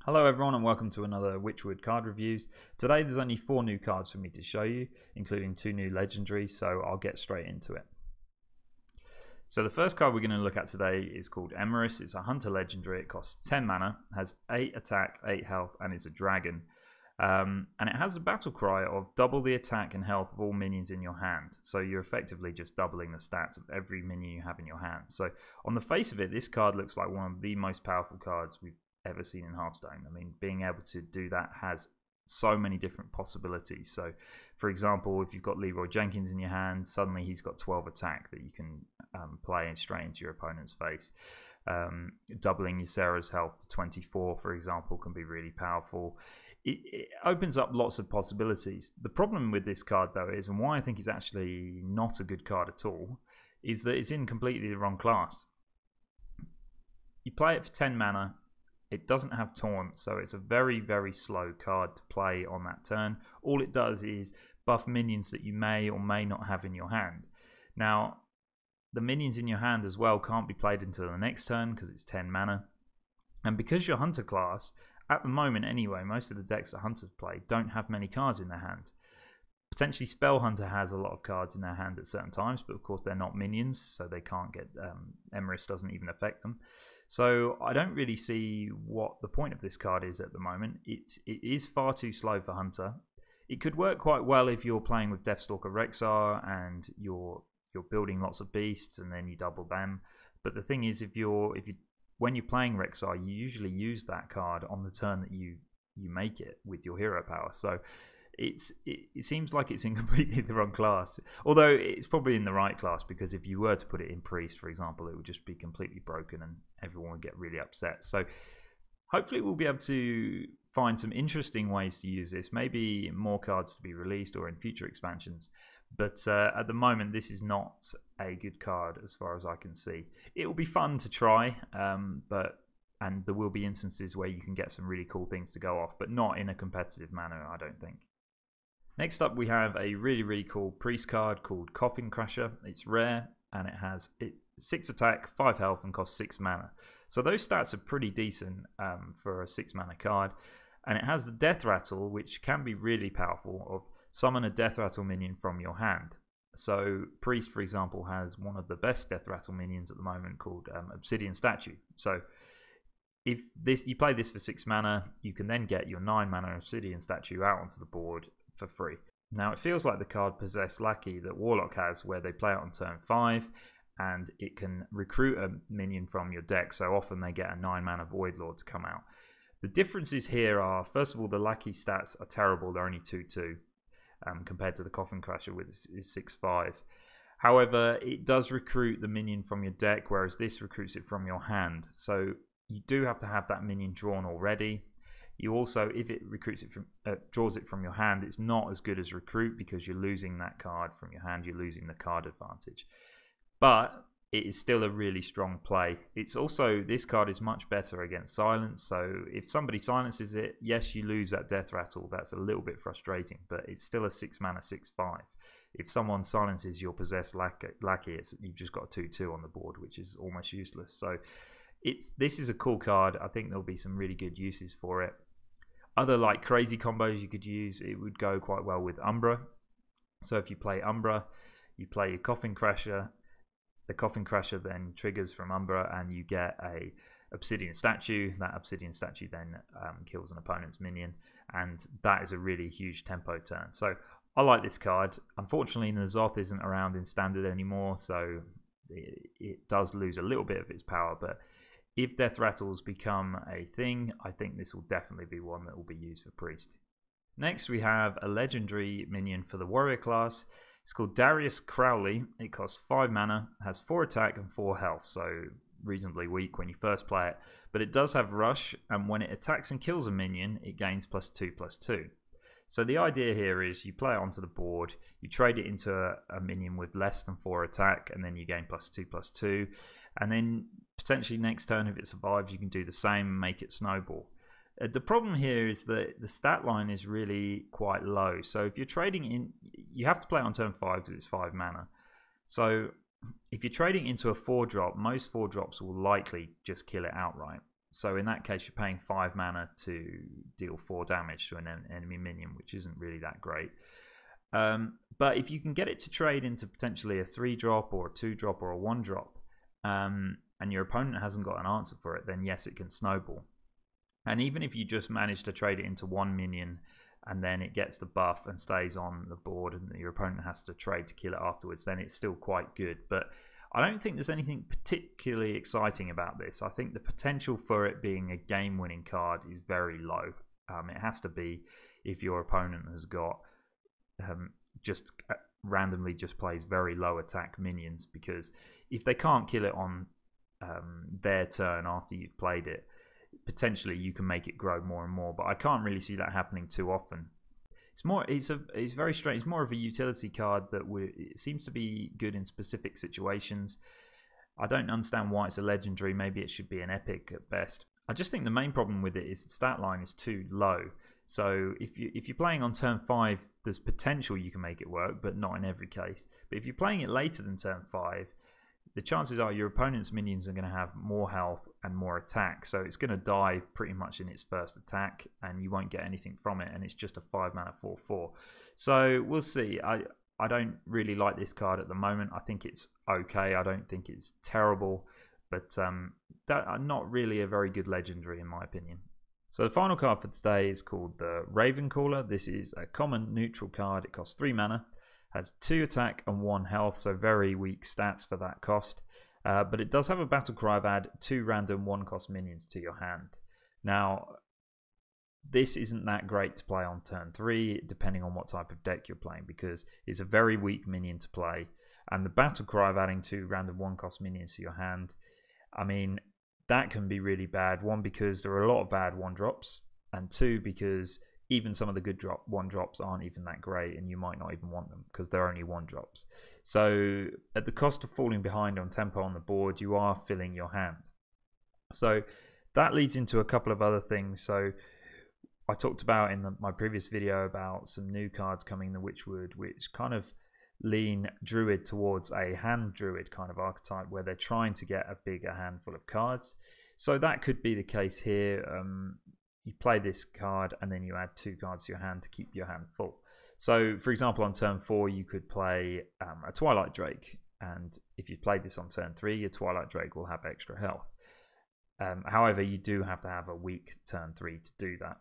Hello everyone and welcome to another WitchWood card reviews. Today there's only 4 new cards for me to show you, including 2 new legendaries, so I'll get straight into it. So the first card we're going to look at today is called Amorous. It's a hunter legendary. It costs 10 mana, has 8 attack, 8 health, and is a dragon. And it has a battle cry of double the attack and health of all minions in your hand. So you're effectively just doubling the stats of every minion you have in your hand. So on the face of it, this card looks like one of the most powerful cards we've ever seen in Hearthstone. I mean, being able to do that has so many different possibilities. So for example, if you've got Leroy Jenkins in your hand, suddenly he's got 12 attack that you can play straight into your opponent's face. Doubling your Sarah's health to 24, for example, can be really powerful. It opens up lots of possibilities. The problem with this card though is, and why I think it's actually not a good card at all, is that it's in completely the wrong class. You play it for 10 mana. It doesn't have taunt, so it's a very, very slow card to play on that turn. All it does is buff minions that you may or may not have in your hand. Now, the minions in your hand as well can't be played until the next turn because it's 10 mana. And because you're Hunter class, at the moment anyway, most of the decks that Hunters play don't have many cards in their hand. Potentially Spell Hunter has a lot of cards in their hand at certain times, but of course they're not minions, so they can't get, Amorous doesn't even affect them. So I don't really see what the point of this card is at the moment. It is far too slow for Hunter. It could work quite well if you're playing with Deathstalker Rexxar and you're building lots of beasts and then you double them. But the thing is, when you're playing Rexxar, you usually use that card on the turn that you make it with your hero power. So it seems like it's in completely the wrong class, although it's probably in the right class, because if you were to put it in Priest, for example, it would just be completely broken and everyone would get really upset. So hopefully we'll be able to find some interesting ways to use this, maybe more cards to be released or in future expansions, but at the moment this is not a good card as far as I can see. It will be fun to try, and there will be instances where you can get some really cool things to go off, but not in a competitive manner, I don't think. Next up we have a really, really cool Priest card called Coffin Crasher. It's rare and it has 6 attack, 5 health and costs 6 mana. So those stats are pretty decent for a 6 mana card. And it has the Death Rattle, which can be really powerful, of summon a Death Rattle minion from your hand. So Priest, for example, has one of the best Death Rattle minions at the moment called Obsidian Statue. So if you play this for 6 mana, you can then get your 9 mana Obsidian Statue out onto the board for free. Now it feels like the card Possessed Lackey that Warlock has, where they play it on turn 5 and it can recruit a minion from your deck, so often they get a 9 mana Void Lord to come out. The differences here are, first of all, the Lackey stats are terrible, they're only 2/2 compared to the Coffin Crasher with is 6/5. However, it does recruit the minion from your deck, whereas this recruits it from your hand, so you do have to have that minion drawn already. You also, if it recruits it from, draws it from your hand, it's not as good as recruit because you're losing that card from your hand. You're losing the card advantage, but it is still a really strong play. It's also, this card is much better against silence. So if somebody silences it, yes, you lose that Death Rattle. That's a little bit frustrating, but it's still a 6 mana 6/5. If someone silences your Possessed Lackey, you've just got a 2/2 on the board, which is almost useless. So this is a cool card. I think there'll be some really good uses for it. Other like crazy combos you could use, it would go quite well with Umbra. So if you play Umbra, you play your Coffin Crasher, the Coffin Crasher then triggers from Umbra and you get a Obsidian Statue. That Obsidian Statue then kills an opponent's minion, and that is a really huge tempo turn. So I like this card. Unfortunately, N'Zoth isn't around in Standard anymore, so it does lose a little bit of its power, but if Death Rattles become a thing, I think this will definitely be one that will be used for Priest. Next we have a legendary minion for the Warrior class. It's called Darius Crowley. It costs 5 mana, has 4 attack and 4 health, so reasonably weak when you first play it. But it does have Rush, and when it attacks and kills a minion, it gains +2/+2. So the idea here is you play it onto the board, you trade it into a minion with less than 4 attack, and then you gain +2/+2. And then potentially next turn, if it survives, you can do the same and make it snowball. The problem here is that the stat line is really quite low. So if you're trading in, you have to play it on turn 5 because it's 5 mana. So if you're trading into a 4-drop, most 4-drops will likely just kill it outright. So in that case, you're paying 5 mana to deal 4 damage to an enemy minion, which isn't really that great. But if you can get it to trade into potentially a 3-drop or a 2-drop or a 1-drop, and your opponent hasn't got an answer for it, then yes, it can snowball. And even if you just manage to trade it into 1 minion and then it gets the buff and stays on the board and your opponent has to trade to kill it afterwards, then it's still quite good. But I don't think there's anything particularly exciting about this. I think the potential for it being a game-winning card is very low. It has to be if your opponent has got just randomly just plays very low attack minions, because if they can't kill it on their turn after you've played it, potentially you can make it grow more and more. But I can't really see that happening too often. It's very strange. It's more of a utility card that it seems to be good in specific situations. I don't understand why it's a legendary. Maybe it should be an epic at best. I just think the main problem with it is the stat line is too low. So if you're playing on turn 5, there's potential you can make it work, but not in every case. But if you're playing it later than turn 5, the chances are your opponent's minions are going to have more health and more attack, so it's going to die pretty much in its first attack, and you won't get anything from it, and it's just a 5 mana 4/4. So we'll see. I don't really like this card at the moment. I think it's okay. I don't think it's terrible, but not really a very good legendary in my opinion. So the final card for today is called the Ravencaller. This is a common neutral card. It costs 3 mana. Has 2 attack and 1 health, so very weak stats for that cost. But it does have a battle cry of add 2 random 1-cost minions to your hand. Now, this isn't that great to play on turn 3, depending on what type of deck you're playing, because it's a very weak minion to play. And the battle cry of adding 2 random 1-cost minions to your hand, I mean, that can be really bad. 1, because there are a lot of bad 1-drops, and 2, because even some of the good 1-drops aren't even that great, and you might not even want them because they're only 1-drops. So at the cost of falling behind on tempo on the board, you are filling your hand. So that leads into a couple of other things. So I talked about in my previous video about some new cards coming in the WitchWood, which kind of lean druid towards a hand druid kind of archetype, where they're trying to get a bigger handful of cards. So that could be the case here. You play this card and then you add 2 cards to your hand to keep your hand full. So for example, on turn 4 you could play a Twilight Drake, and if you played this on turn 3, your Twilight Drake will have extra health. However, you do have to have a weak turn 3 to do that.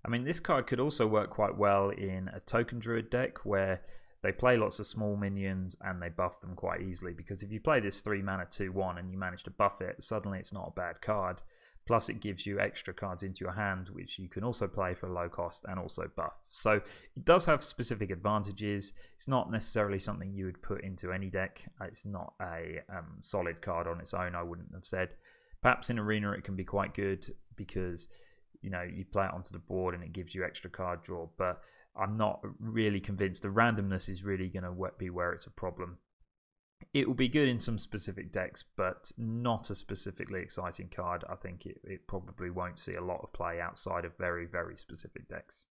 I mean, this card could also work quite well in a token druid deck where they play lots of small minions and they buff them quite easily, because if you play this 3 mana 2/1 and you manage to buff it, suddenly it's not a bad card. Plus it gives you extra cards into your hand, which you can also play for low cost and also buff. So it does have specific advantages. It's not necessarily something you would put into any deck. It's not a solid card on its own, I wouldn't have said. Perhaps in Arena it can be quite good because you play it onto the board and it gives you extra card draw, but I'm not really convinced. The randomness is really going to be where it's a problem. It will be good in some specific decks, but not a specifically exciting card. I think it probably won't see a lot of play outside of very, very specific decks.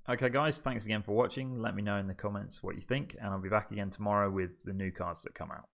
Okay guys, thanks again for watching. Let me know in the comments what you think, and I'll be back again tomorrow with the new cards that come out.